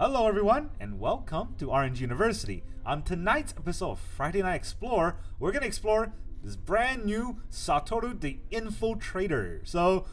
Hello everyone, and welcome to RNG University. On tonight's episode of Friday Night Explore, we're going to explore this brand new Satoru the Infiltrator. So,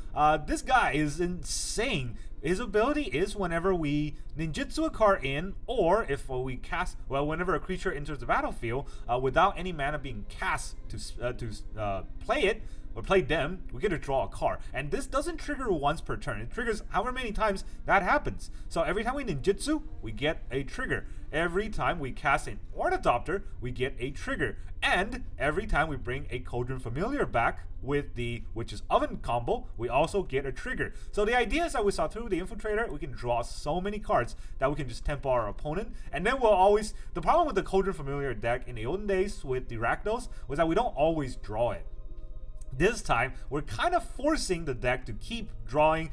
this guy is insane. His ability is whenever we ninjutsu a card in, or if we cast, whenever a creature enters the battlefield without any mana being cast to play it, or play them, we get to draw a card. And this doesn't trigger once per turn. It triggers however many times that happens. So every time we ninjutsu, we get a trigger. Every time we cast an Ornithopter, we get a trigger. And every time we bring a Cauldron Familiar back with the Witch's Oven combo, we also get a trigger. So the idea is that with Satoru the Infiltrator, we can draw so many cards that we can just tempo our opponent. And then we'll always... The problem with the Cauldron Familiar deck in the olden days with the Rakdos was that we don't always draw it. This time, we're kind of forcing the deck to keep drawing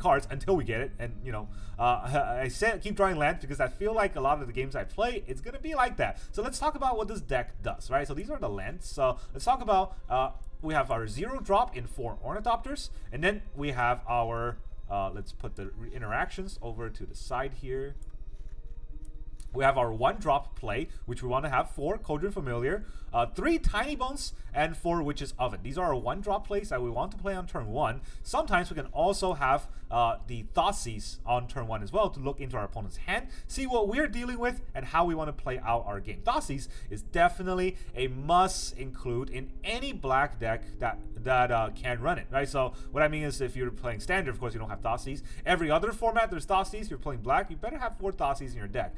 cards until we get it. And, you know, I said keep drawing lands because I feel like a lot of the games I play, it's going to be like that. So let's talk about what this deck does, right? So these are the lands. So let's talk about, we have our 0 drop in 4 Ornithopters. And then we have our, let's put the interactions over to the side here. We have our 1 drop play, which we want to have 4 Cauldron Familiar, 3 Tinybones, and 4 Witch's Oven. These are our 1 drop plays that we want to play on turn 1. Sometimes we can also have the Thoughtseize on turn 1 as well to look into our opponent's hand, see what we're dealing with, and how we want to play out our game. Thoughtseize is definitely a must include in any black deck that can run it, right? So what I mean is if you're playing standard, of course you don't have Thoughtseize. Every other format there's Thoughtseize. You're playing black, you better have 4 Thoughtseize in your deck.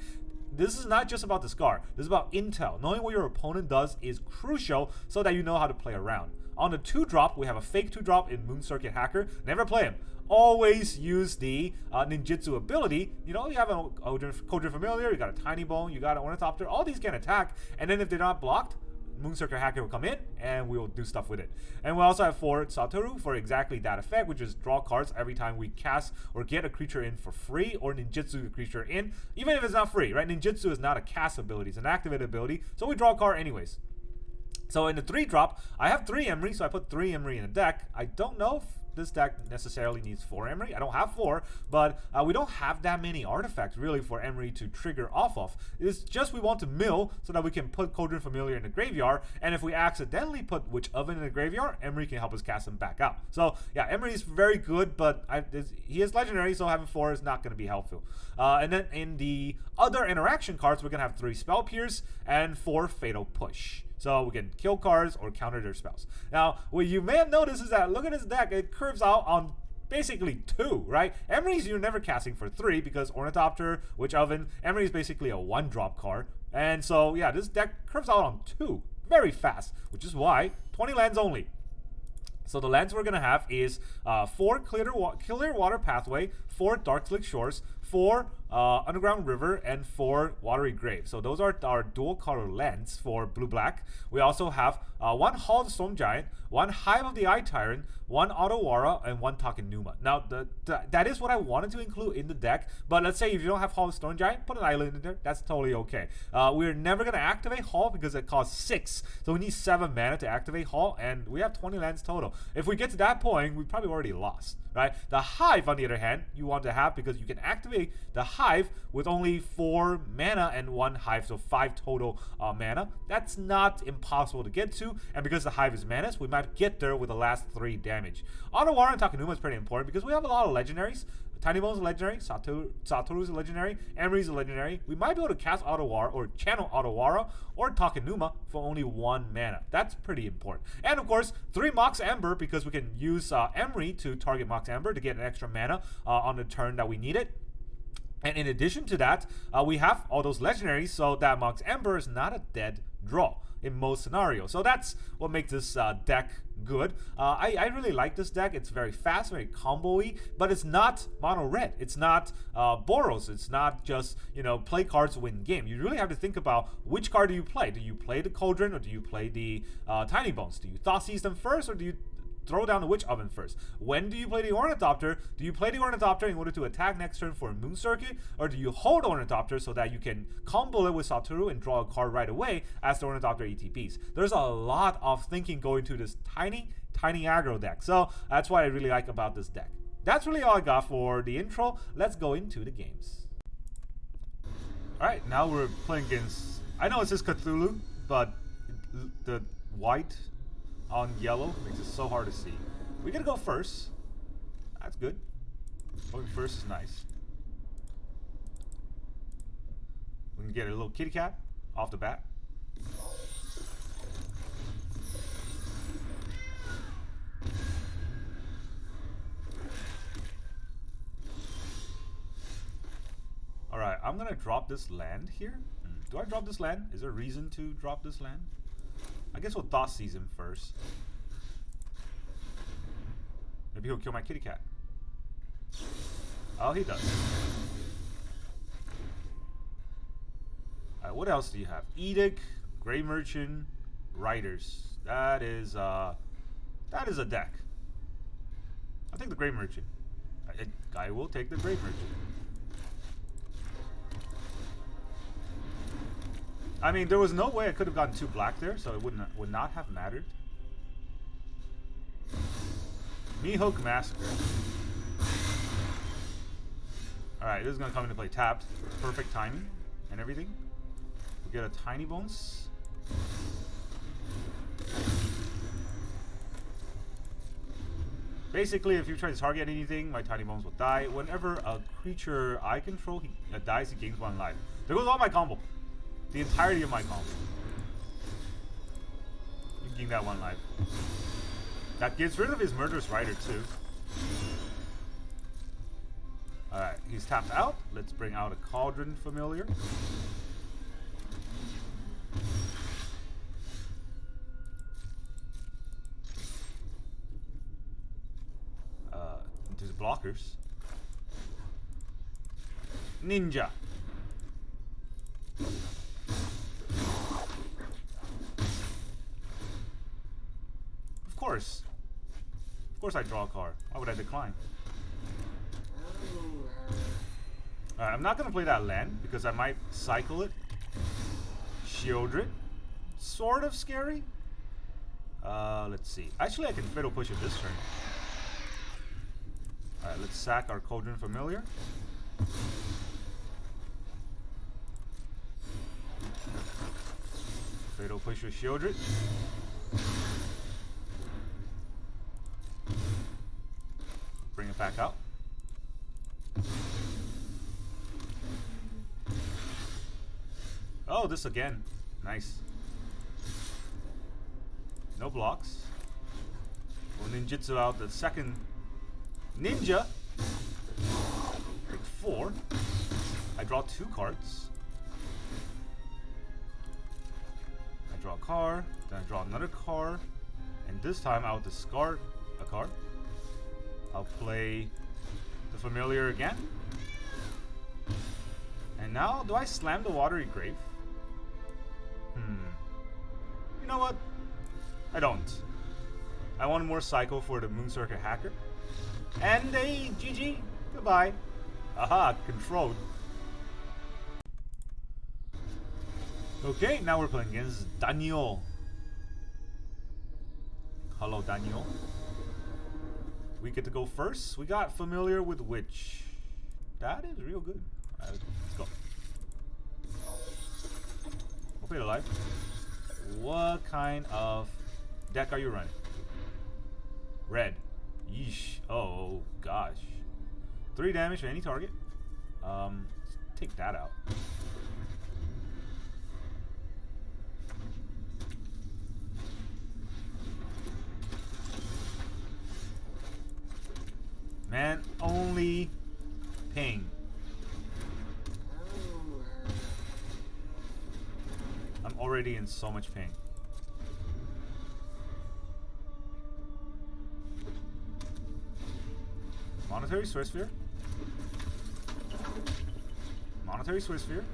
This is not just about the scar. This is about intel. Knowing what your opponent does is crucial so that you know how to play around. On the 2 drop, we have a fake 2 drop in Moon Circuit Hacker. Never play him. Always use the ninjutsu ability. You know, you have a Cauldron Familiar, you got a Tinybone, you got an Ornithopter. All these can attack, and then if they're not blocked, Moon Circuit Hacker will come in and we will do stuff with it. And we also have 4 Satoru for exactly that effect, which is draw cards every time we cast or get a creature in for free, or ninjutsu a creature in, even if it's not free, right? Ninjutsu is not a cast ability, it's an activated ability, so we draw a card anyways. So in the 3 drop, I have 3 Emry, so I put 3 Emry in the deck. I don't know if this deck necessarily needs 4 Emry. I don't have 4, but we don't have that many artifacts really for Emry to trigger off of. It's just we want to mill so that we can put Cauldron Familiar in the graveyard, and if we accidentally put Witch Oven in the graveyard, Emry can help us cast them back out. So yeah, Emry is very good, but he is legendary, so having 4 is not going to be helpful. And then in the other interaction cards, we're going to have 3 Spell Pierce and 4 Fatal Push. So we can kill cards or counter their spells. Now, what you may have noticed is that look at this deck, it curves out on basically 2, right? Emry's you're never casting for 3 because Ornithopter, Witch Oven, Emry is basically a 1 drop card. And so yeah, this deck curves out on 2 very fast, which is why 20 lands only. So the lands we're going to have is 4 Clear Water Pathway, 4 Darkslick Shores, 4 Underground River, and 4 Watery Grave. So those are our dual color lands for blue-black. We also have 1 Hall of the Storm Giant, 1 Hive of the Eye Tyrant, 1 Otawara, and 1 Takenuma. Now, that is what I wanted to include in the deck, but let's say if you don't have Hall of the Storm Giant, put an island in there. That's totally okay. We're never going to activate Hall because it costs 6, so we need 7 mana to activate Hall, and we have 20 lands total. If we get to that point, we probably already lost, right? The Hive, on the other hand, you want to have because you can activate the Hive with only 4 mana and 1 Hive, so 5 total mana. That's not impossible to get to, and because the Hive is manus, we might get there with the last 3 damage. Otawara and Takenuma is pretty important because we have a lot of legendaries. Tinybones is legendary, Satoru is a legendary, Emry is a legendary. We might be able to cast Otawara or channel Otawara or Takenuma for only 1 mana. That's pretty important. And of course, 3 Mox Ember because we can use Emry to target Mox Ember to get an extra mana on the turn that we need it. And in addition to that, we have all those legendaries, so that Mox Ember is not a dead draw in most scenarios. So that's what makes this deck good. I really like this deck. It's very fast, very combo-y, but it's not mono red. It's not Boros. It's not just, you know, play cards to win game. You really have to think about which card do you play. Do you play the Cauldron or do you play the Tinybones? Do you Thoughtseize them first or do you throw down the Witch Oven first? When do you play the Ornithopter? Do you play the Ornithopter in order to attack next turn for a Moon Circuit? Or do you hold Ornithopter so that you can combo it with Satoru and draw a card right away as the Ornithopter ETPs? There's a lot of thinking going to this tiny aggro deck. So that's what I really like about this deck. That's really all I got for the intro. Let's go into the games. Alright, now we're playing against... I know it says Cthulhu, but the white on yellow makes it so hard to see. We gotta go first. That's good. Going first is nice. We can get a little kitty cat off the bat. Alright, I'm gonna drop this land here. Do I drop this land? Is there a reason to drop this land? I guess we'll Thoughtseize him first. Maybe he'll kill my kitty cat. Oh, he does. Alright, what else do you have? Edict, Grey Merchant, Riders. That is a deck. I'll take the Grey Merchant. I will take the Grey Merchant. I mean, there was no way I could have gotten 2 black there, so it would not have mattered. Mehook Massacre. Alright, this is going to come into play tapped. Perfect timing and everything. We'll get a Tinybones. Basically, if you try to target anything, my Tinybones will die. Whenever a creature I control dies, he gains 1 life. There goes all my combo. The entirety of my combo. You gain that 1 life. That gets rid of his Murderous Rider too. Alright, he's tapped out. Let's bring out a Cauldron Familiar. Into his blockers. Ninja. Of course I draw a card. Why would I decline? Alright, I'm not going to play that land because I might cycle it. Shieldred. Sort of scary. Let's see. Actually, I can Fatal Push it this turn. Alright, let's sack our Cauldron Familiar. Fatal Push with Shieldred. Bring it back out. Oh, this again. Nice. No blocks. We'll ninjutsu out the second ninja. Take 4. I draw 2 cards. I draw a card. Then I draw another card. And this time I'll discard a card. I'll play the Familiar again. And now, do I slam the Watery Grave? You know what? I don't. I want more cycle for the Moonstrucker Hacker. And a GG. Goodbye. Aha, controlled. Okay, now we're playing against Daniel. Hello, Daniel. We get to go first. We got Familiar with Witch. That is real good. Let's go. We'll play the life. What kind of deck are you running? Red. Yeesh. Oh gosh. 3 damage to any target. Let's take that out. Man, only pain. I'm already in so much pain. Monetary Swiss Sphere. Monetary Swiss Sphere.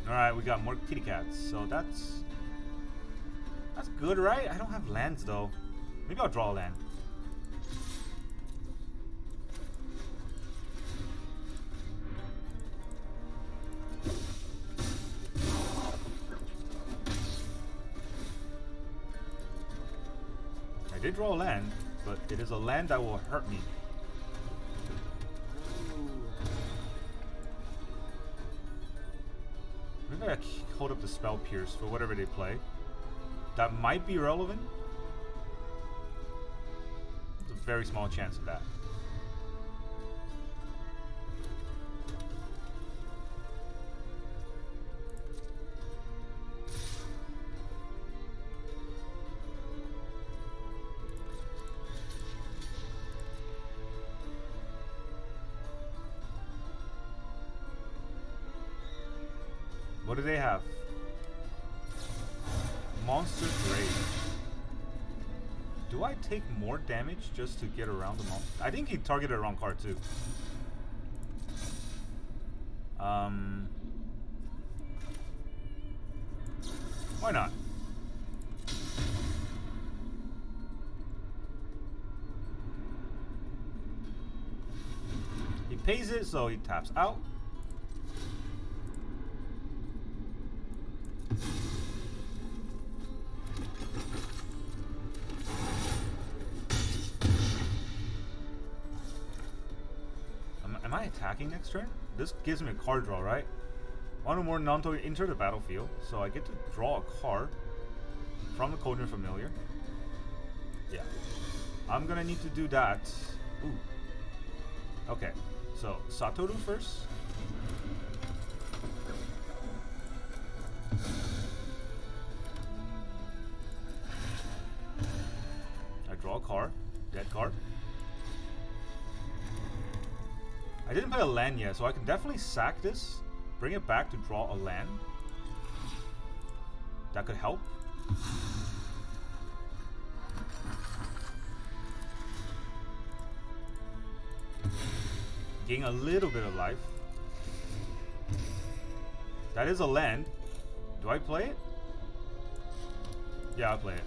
Alright, we got more kitty cats, so that's good, right? I don't have lands though. Maybe I'll draw a land. I did draw a land, but it is a land that will hurt me. Maybe I hold up the Spell Pierce for whatever they play. That might be relevant. There's a very small chance of that. What do they have? Monster Grave. Do I take more damage just to get around the monster? I think he targeted the wrong card too. Why not? He pays it, so he taps out. Am I attacking next turn? This gives me a card draw, right? One or more non-token enter the battlefield, so I get to draw a card from the Cauldron Familiar. Yeah. I'm gonna need to do that. Ooh. Okay, so Satoru first. I draw a card, dead card. I didn't play a land yet, so I can definitely sack this, bring it back to draw a land. That could help. Gain a little bit of life. That is a land. Do I play it? Yeah, I'll play it.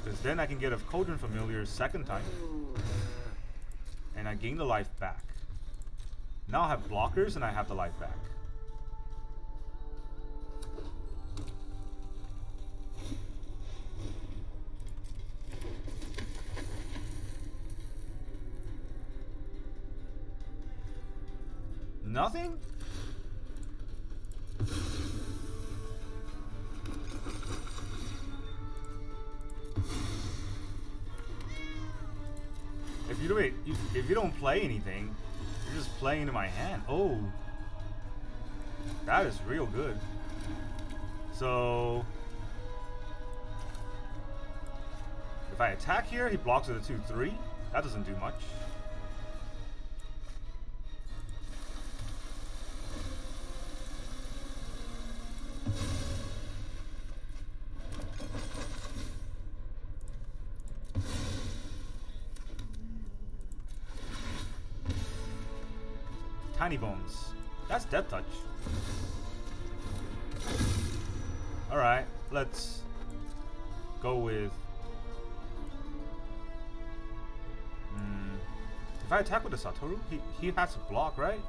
Because then I can get a Cauldron Familiar second time. And I gain the life back. Now I have blockers and I have the life back. Nothing? If you don't play anything, you're just playing into my hand. Oh, that is real good. So if I attack here, he blocks with a 2/3. That doesn't do much. Tinybones. That's Death Touch. Alright, let's go with... If I attack with the Satoru, he has to block, right?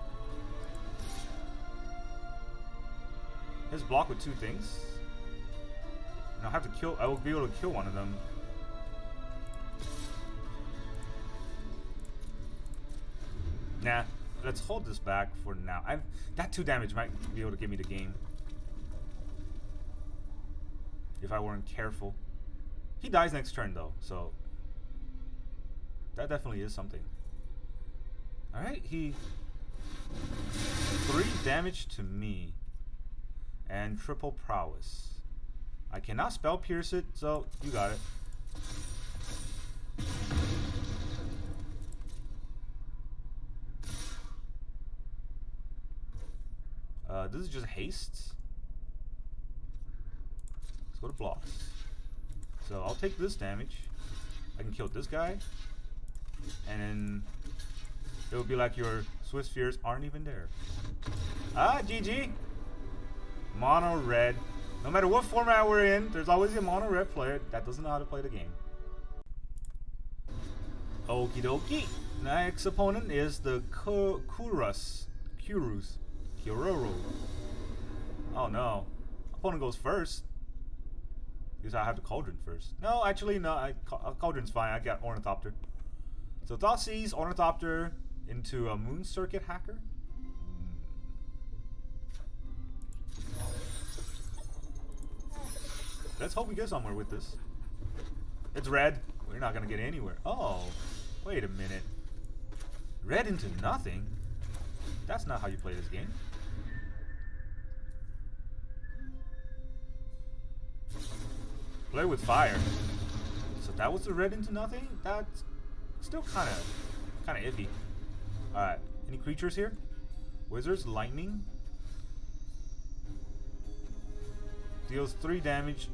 He has block with 2 things. And I'll have to kill... I will be able to kill one of them. Nah. Let's hold this back for now. That 2 damage might be able to give me the game. If I weren't careful. He dies next turn though, so that definitely is something. Alright, he 3 damage to me. And triple prowess. I cannot spell pierce it, so you got it. This is just haste. Let's go to blocks. So I'll take this damage. I can kill this guy. And then it will be like your Swiss Fears aren't even there. Ah, GG. Mono red. No matter what format we're in, there's always a mono red player that doesn't know how to play the game. Okie dokie. Next opponent is the Kurus. Oh no. Opponent goes first. Because I have the Cauldron first. No, actually, no. Cauldron's fine. I got Ornithopter. So Thoughtseize, Ornithopter into a Moon Circuit Hacker. Let's hope we get somewhere with this. It's red. We're not going to get anywhere. Oh, wait a minute. Red into nothing? That's not how you play this game. Play with fire. So that was the red into nothing? That's still kind of iffy. Alright, any creatures here? Wizards, lightning. Deals 3 damage.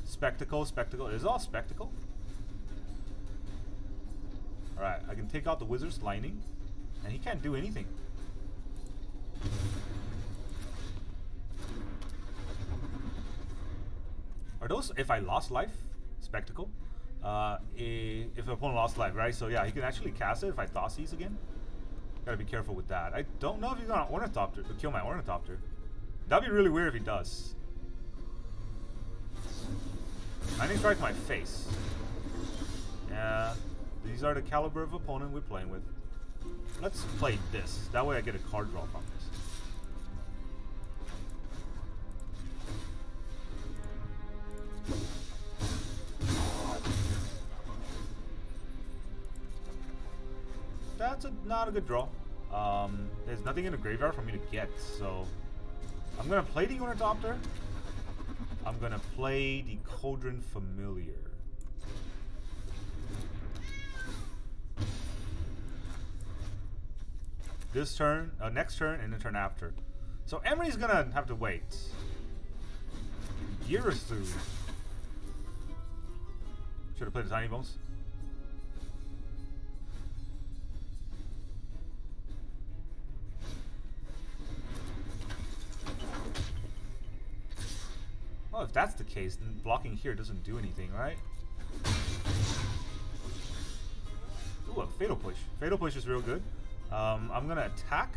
Spectacle. Is it all spectacle? Alright, I can take out the wizard's lightning. And he can't do anything. Are those if I lost life? Spectacle? If an opponent lost life, right? So yeah, he can actually cast it if I Thoughtseize again. Gotta be careful with that. I don't know if he's gonna Ornithopter to kill my Ornithopter. That'd be really weird if he does. Lightning strike my face. Yeah, these are the caliber of opponent we're playing with. Let's play this. That way I get a card draw from this. That's not a good draw. There's nothing in the graveyard for me to get, so I'm gonna play the Ornithopter. I'm gonna play the Cauldron Familiar. This turn, next turn, and the turn after. So Emry's gonna have to wait. Years through. Should have played the Tinybones. Well, if that's the case, then blocking here doesn't do anything, right? Ooh, a Fatal Push. Fatal Push is real good. I'm gonna attack.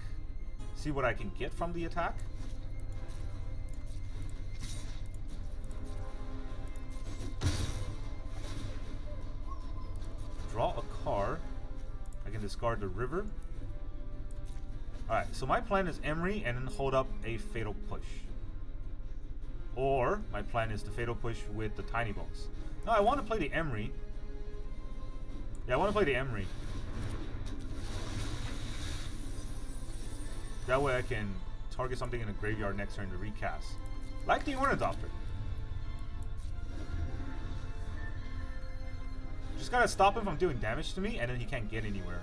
See what I can get from the attack. Draw a card. I can discard the river. Alright, so my plan is Emry and then hold up a Fatal Push. Or my plan is to Fatal Push with the Tinybones. No, I want to play the Emry. Yeah, I want to play the Emry. That way I can target something in the graveyard next turn to recast. Like the Ornithopter. Just gotta stop him from doing damage to me, and then he can't get anywhere.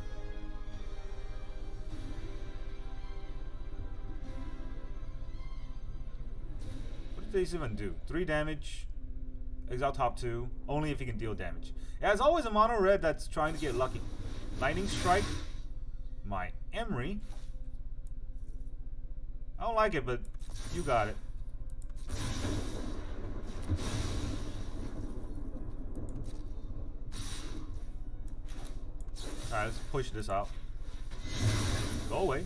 What did these even do? 3 damage. Exile top 2. Only if he can deal damage. Yeah, there's always a mono red that's trying to get lucky. Lightning Strike. My Emry. I don't like it, but you got it. Alright, let's push this out. Go away.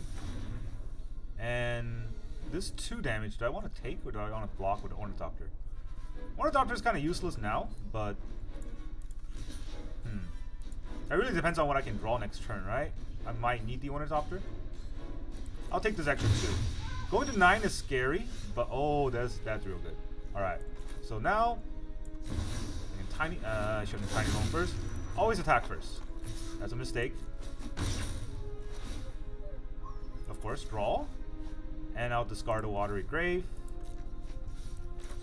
And this 2 damage, do I want to take or do I want to block with the Ornithopter? Ornithopter is kind of useless now, but that really depends on what I can draw next turn, right? I might need the Ornithopter. I'll take this extra 2. Going to 9 is scary, but oh, that's real good. All right, so now I shouldn't Tinybone first. Always attack first. That's a mistake. Of course, draw, and I'll discard a Watery Grave.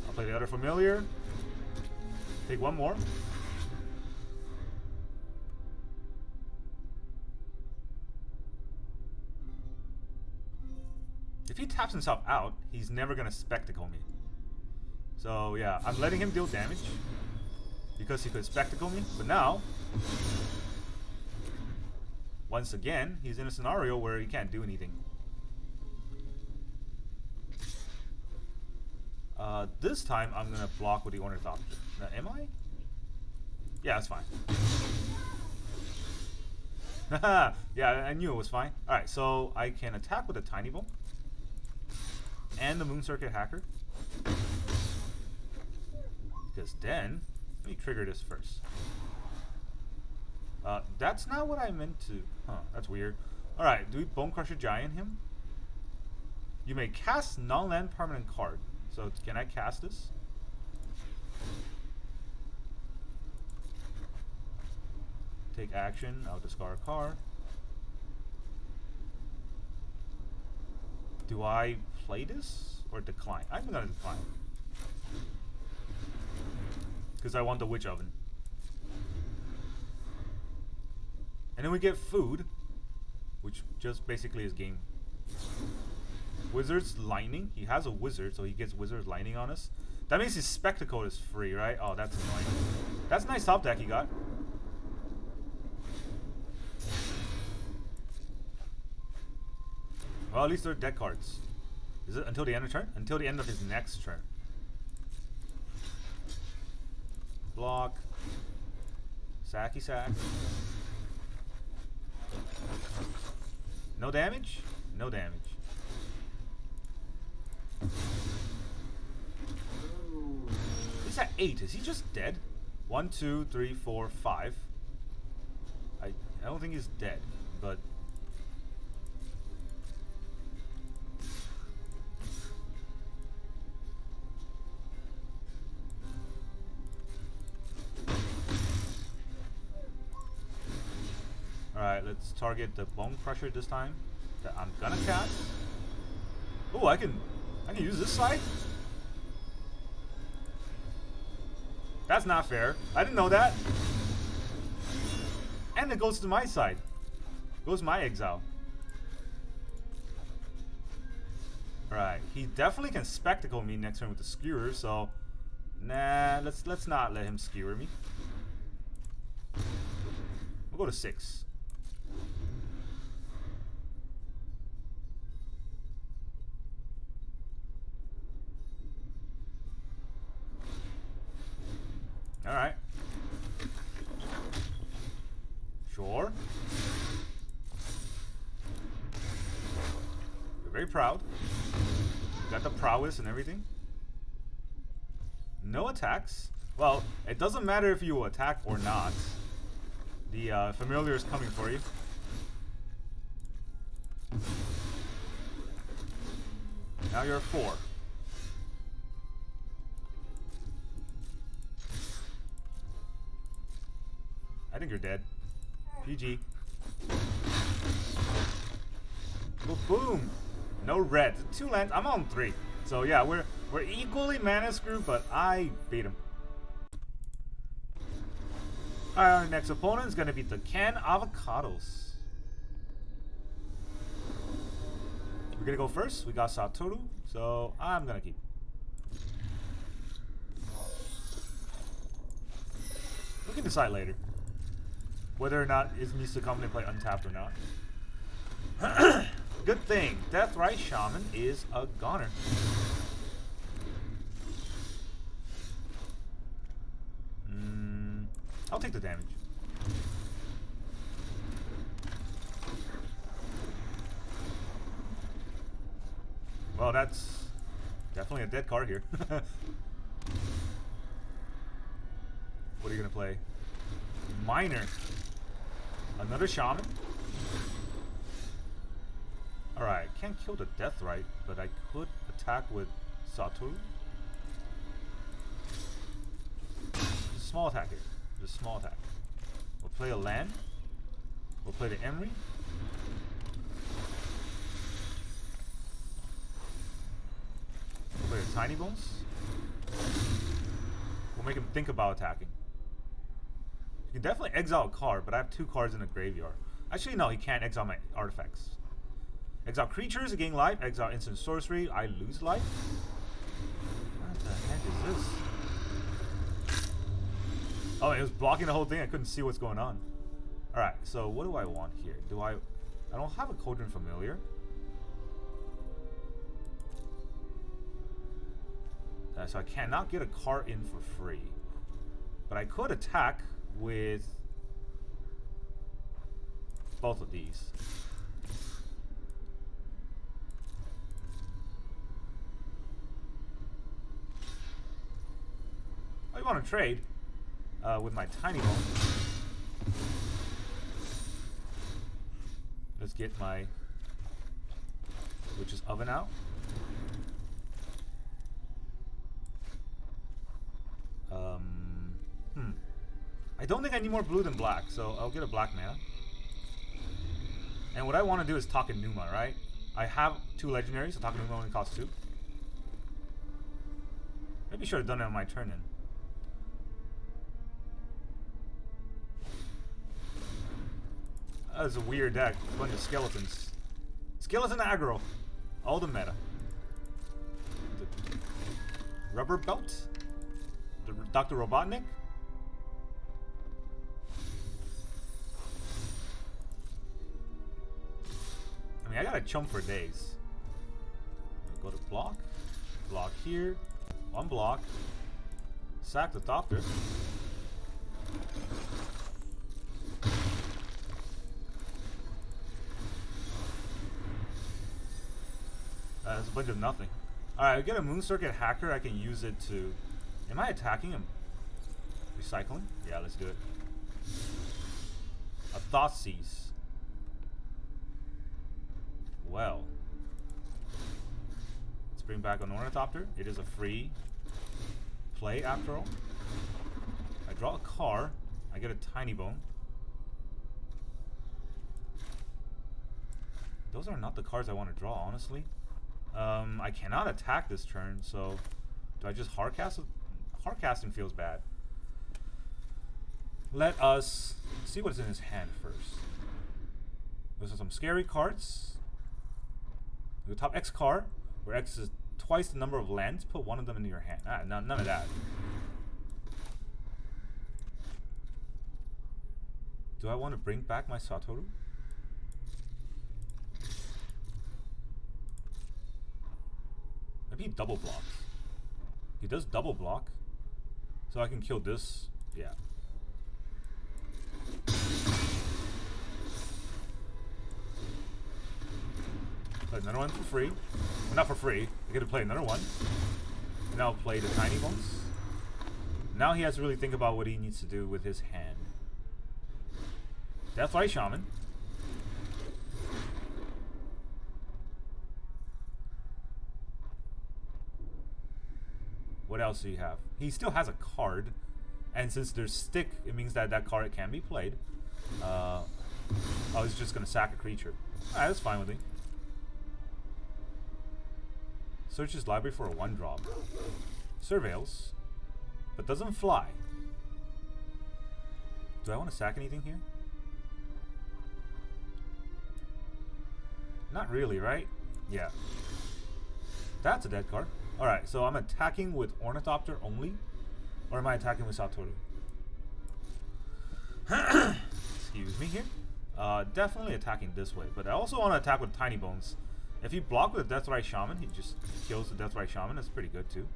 I'll play the other Familiar. Take 1 more. If he taps himself out, he's never gonna Spectacle me. So yeah, I'm letting him deal damage because he could Spectacle me. But now, once again, he's in a scenario where he can't do anything. This time, I'm gonna block with the Ornithopter. Now, am I? Yeah, that's fine. Yeah, I knew it was fine. Alright, so I can attack with a Tinybone. And the Moon Circuit Hacker. Because then, let me trigger this first. That's not what I meant to... Huh, that's weird. Alright, do we Bone Crusher Giant him? You may cast non-land permanent card. So can I cast this? Take action. I'll discard a card. Do I play this or decline? I'm gonna decline. Because I want the Witch Oven. And then we get food, which just basically is game. Wizard's Lightning. He has a wizard, so he gets Wizard's Lightning on us. That means his Spectacle is free, right? Oh, that's annoying. That's a nice top deck he got. Well, at least they're deck cards. Is it until the end of turn? Until the end of his next turn. Block. Sacky sack. No damage? No damage. He's at 8. Is he just dead? 1, 2, 3, 4, 5. I don't think he's dead, but... Alright, let's target the Bone Crusher this time. That I'm gonna cast. Oh, I can use this side? That's not fair. I didn't know that. And it goes to my side. Goes my exile. Alright, he definitely can Spectacle me next turn with the Skewer, so nah, let's not let him skewer me. We'll go to 6. Alright. Sure. You're very proud. You got the prowess and everything. No attacks. Well, it doesn't matter if you attack or not. The familiar is coming for you. Now you're 4. I think you're dead. GG. Well, boom. No red. 2 lands. I'm on 3. So yeah, we're equally mana screwed, but I beat him. Alright, our next opponent is gonna be the Can Avocados. We're gonna go first. We got Satoru, so I'm gonna keep. We can decide later whether or not it needs to come and play untapped or not. Good thing, Deathrite Shaman is a goner. I'll take the damage. Well, that's definitely a dead card here. What are you gonna play? Miner. Another Shaman. Alright, can't kill the Deathrite, but I could attack with Satoru. Just a small attack here. Just a small attack. We'll play a land. We'll play the Emry. We'll play the Tinybones. We'll make him think about attacking. You can definitely exile a card, but I have 2 cards in the graveyard. Actually, no, he can't exile my artifacts. Exile creatures, gain life. Exile instant sorcery, I lose life. What the heck is this? Oh, it was blocking the whole thing. I couldn't see what's going on. Alright, so what do I want here? I don't have a Cauldron Familiar. So I cannot get a card in for free. But I could attack with both of these. Oh, you want to trade with my Tinybone? Let's get my Witch's Oven out. I don't think I need more blue than black, so I'll get a black mana. And what I want to do is Takenuma, right? I have 2 legendaries, so Takenuma only costs 2. Maybe I should have done it on my turn then. That's a weird deck. A bunch of skeletons. Skeleton aggro. All the meta. The Rubber Belt? The Dr. Robotnik? I mean, I gotta chump for days. Go to block. Block here. 1 block. Sack the Thopter. That's a bunch of nothing. Alright, I get a Moon Circuit Hacker. I can use it to... Am I attacking him? Recycling? Yeah, let's do it. A Thoughtseize. Well. Let's bring back an Ornithopter. It is a free play after all. I draw a card. I get a Tinybone. Those are not the cards I want to draw, honestly. I cannot attack this turn, so do I just hardcast? Hardcasting feels bad. Let us see what's in his hand first. Those are some scary cards. The top X card, where X is twice the number of lands, put 1 of them into your hand. Ah, none of that. Do I want to bring back my Satoru? Maybe he double blocks. He does double block. So I can kill this. Yeah. Play another one for free. Well, not for free. I get to play another one. And I'll play the Tinybones. Now he has to really think about what he needs to do with his hand. Deathlight Shaman. What else do you have? He still has a card. And since there's stick, it means that that card can be played. Oh, he's just going to sack a creature. Alright, that's fine with me. Search his library for a 1-drop. Surveils. But doesn't fly. Do I want to sack anything here? Not really, right? Yeah. That's a dead card. Alright, so I'm attacking with Ornithopter only? Or am I attacking with Satoru? Excuse me here. Definitely attacking this way. But I also want to attack with Tinybones. If he blocks with a Deathrite Shaman, he just kills the Deathrite Shaman. That's pretty good too.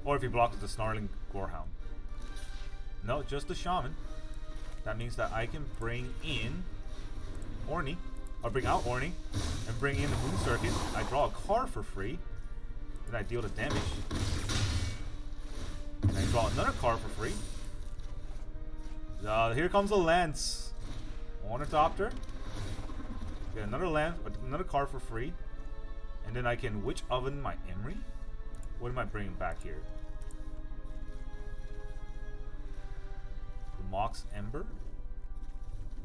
Or if he blocks with the Snarling Gorehound. No, just the Shaman. That means that I can bring in Orny. Or bring out Orny. And bring in the Moon Circuit. I draw a card for free. Then I deal the damage. And I draw another card for free. Here comes the Lance. Ornithopter. Get another land, another card for free. And then I can Witch Oven my Emry. What am I bringing back here? The Mox Ember.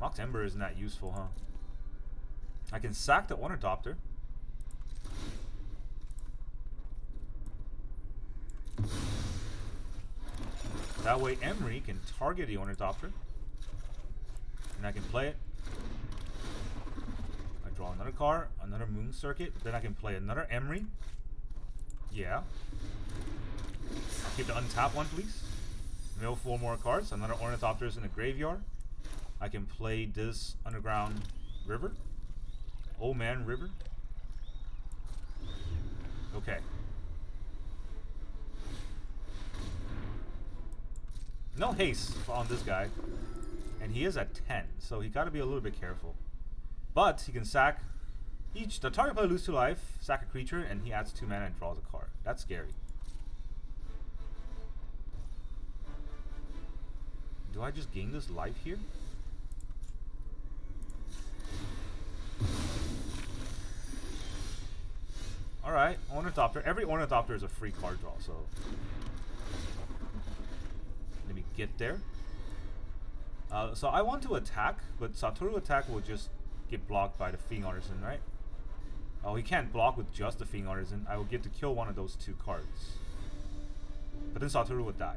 Mox Ember isn't that useful, huh? I can sack the Ornithopter. That way Emry can target the Ornithopter. And I can play it. I draw another card, another Moon Circuit. Then I can play another Emry. Yeah. Keep the untap one, please. Mill 4 more cards. Another Ornithopters in the graveyard. I can play this Underground River. Old Man River. Okay. No haste on this guy. And he is at 10, so he gotta be a little bit careful. But he can sack each. The target player loses 2 life, sack a creature, and he adds 2 mana and draws a card. That's scary. Do I just gain this life here? Alright, Ornithopter. Every Ornithopter is a free card draw, so let me get there. So I want to attack, but Satoru attack will just get blocked by the Fiend Artisan, right? Oh, he can't block with just the Fiend Artisan. I will get to kill one of those 2 cards. But then Satoru would die.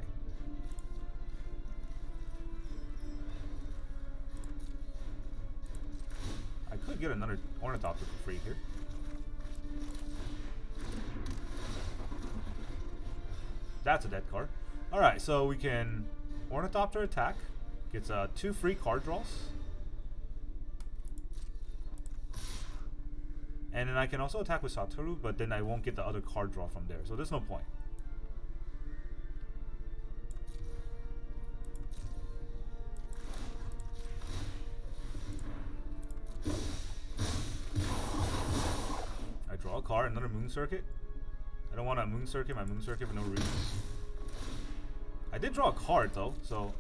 I could get another Ornithopter for free here. That's a dead card. Alright, so we can Ornithopter attack. Gets 2 free card draws. And then I can also attack with Satoru, but then I won't get the other card draw from there. So there's no point. I draw a card, another Moon Circuit. I don't want to Moon Circuit my Moon Circuit for no reason. I did draw a card though, so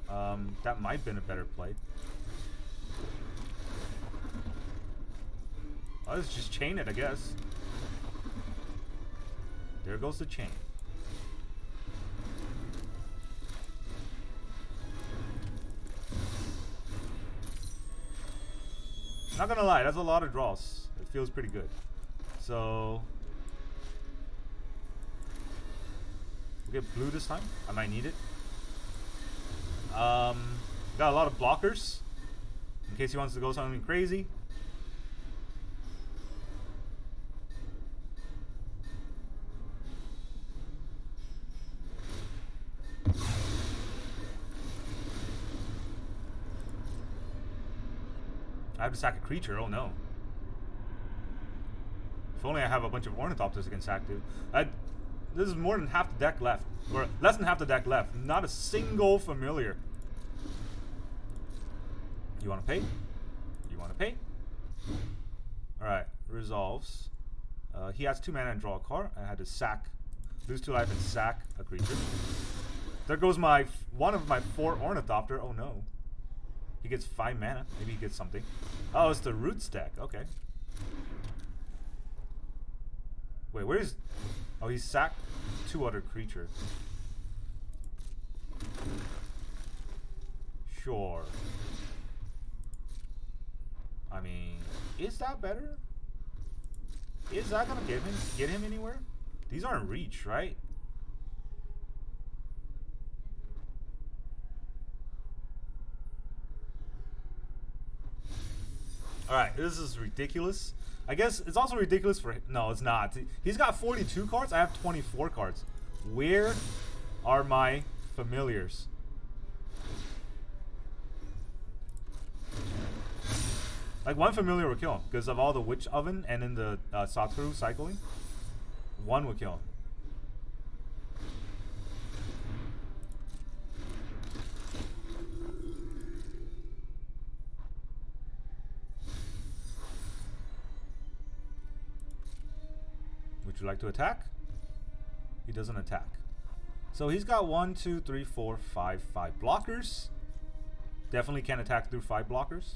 that might have been a better play. Oh, let's just chain it, I guess. There goes the chain. Not gonna lie, that's a lot of draws. It feels pretty good. So we'll get blue this time. I might need it. Got a lot of blockers in case he wants to go something crazy. I have to sack a creature. Oh no. If only I have a bunch of Ornithopters I can sack to. This is more than half the deck left. Or less than half the deck left. Not a single familiar. You want to pay? You want to pay? Alright, resolves. He has 2 mana and draw a card. I had to sack, lose 2 life and sack a creature. There goes my one of my 4 Ornithopter. Oh no. He gets 5 mana. Maybe he gets something. Oh, it's the root stack. Okay. Wait, where's... Oh, he sacked 2 other creatures. Sure. I mean, is that better? Is that gonna get him anywhere? These aren't reach, right? Alright, this is ridiculous. I guess it's also ridiculous for him. No, it's not. He's got 42 cards. I have 24 cards. Where are my familiars? Like, 1 familiar would kill him because of all the Witch Oven and then the Satoru cycling. 1 would kill him. Would you like to attack? He doesn't attack. So he's got 1, 2, 3, 4, 5 blockers. Definitely can't attack through 5 blockers.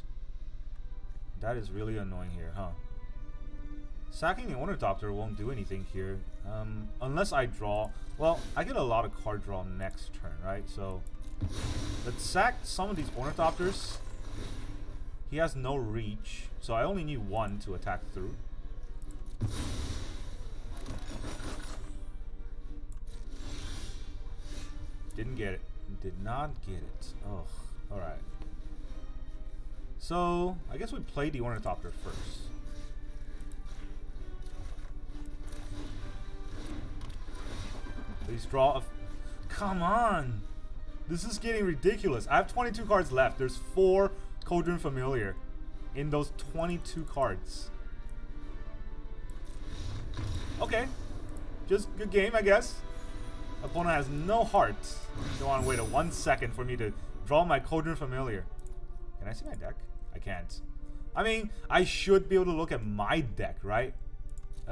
That is really annoying here, huh? Sacking the Ornithopter won't do anything here. Unless I draw. Well, I get a lot of card draw next turn, right? So let's sack some of these Ornithopters. He has no reach, so I only need 1 to attack through. Didn't get it. Did not get it. Oh, alright. So, I guess we play the Ornithopter first. Please draw a... Come on! This is getting ridiculous. I have 22 cards left. There's 4 Cauldron Familiar in those 22 cards. Okay. Just good game, I guess. Opponent has no hearts. Don't want to wait 1 second for me to draw my Cauldron Familiar. Can I see my deck? I can't. I mean, I should be able to look at my deck, right?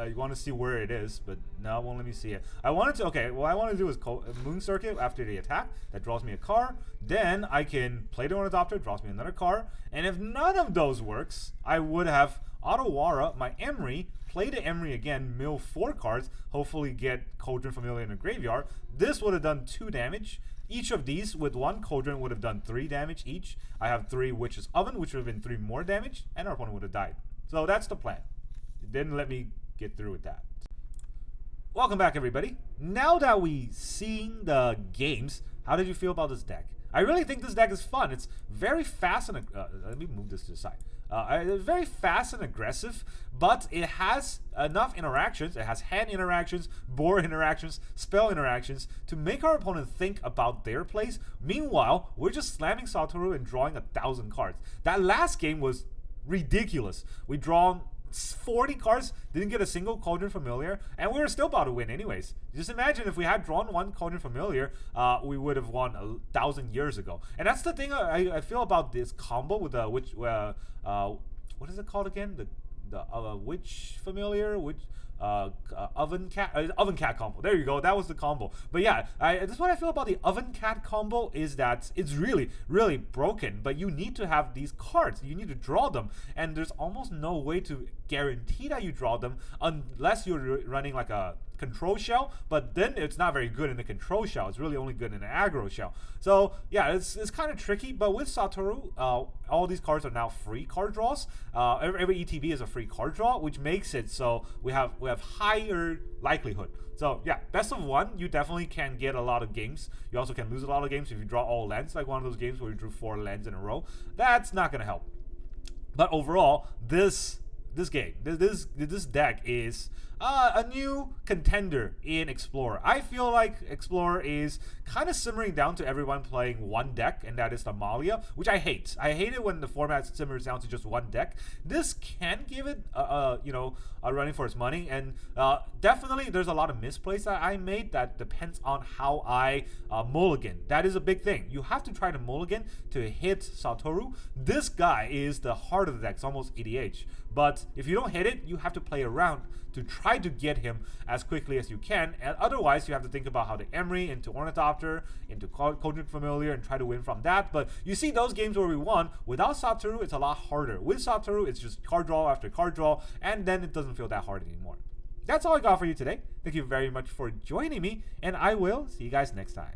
You want to see where it is, but no, it won't let me see it. I wanted to, okay, what I want to do is Moon Circuit after the attack. That draws me a card. Then I can play the Ornithopter, draws me another card. And if none of those works, I would have Auto-Wara my Emry, play the Emry again, mill 4 cards, hopefully get Cauldron Familiar in the graveyard. This would have done 2 damage. Each of these with 1 Cauldron would have done 3 damage each. I have 3 Witch's Oven, which would have been 3 more damage, and our opponent would have died. So that's the plan. It didn't let me get through with that. Welcome back, everybody. Now that we seen the games, how did you feel about this deck? I really think this deck is fun. It's very fast and let me move this to the side. It's very fast and aggressive, but it has enough interactions. It has hand interactions, board interactions, spell interactions to make our opponent think about their plays. Meanwhile, we're just slamming Satoru and drawing 1,000 cards. That last game was ridiculous. We drawn 40 cards, didn't get a single Cauldron Familiar, and we were still about to win anyways. Just imagine if we had drawn 1 Cauldron Familiar, we would have won 1,000 years ago. And that's the thing I feel about this combo with the what is it called again? The Witch Familiar, Oven Cat combo. There you go. That was the combo. But yeah, that's what I feel about the Oven Cat combo, is that it's really, really broken. But you need to have these cards. You need to draw them, and there's almost no way to guarantee that you draw them unless you're running like a control shell, but then it's not very good in the control shell. It's really only good in an aggro shell. So yeah, it's kind of tricky, but with Satoru, all these cards are now free card draws. Every ETB is a free card draw, which makes it so we have higher likelihood. So yeah, best of 1, you definitely can get a lot of games. You also can lose a lot of games if you draw all lands, like one of those games where you drew 4 lands in a row. That's not gonna help. But overall, this deck is a new contender in Explorer. I feel like Explorer is kind of simmering down to everyone playing 1 deck, and that is the Malia, which I hate. I hate it when the format simmers down to just 1 deck. This can give it a running for its money, and definitely there's a lot of misplays that I made that depends on how I mulligan. That is a big thing. You have to try to mulligan to hit Satoru. This guy is the heart of the deck. It's almost EDH. But if you don't hit it, you have to play around to try to get him as quickly as you can, and otherwise you have to think about how to Emry into Ornithopter, into Cauldron Familiar, and try to win from that. But you see those games where we won, without Satoru, it's a lot harder. With Satoru, it's just card draw after card draw, and then it doesn't feel that hard anymore. That's all I got for you today. Thank you very much for joining me, and I will see you guys next time.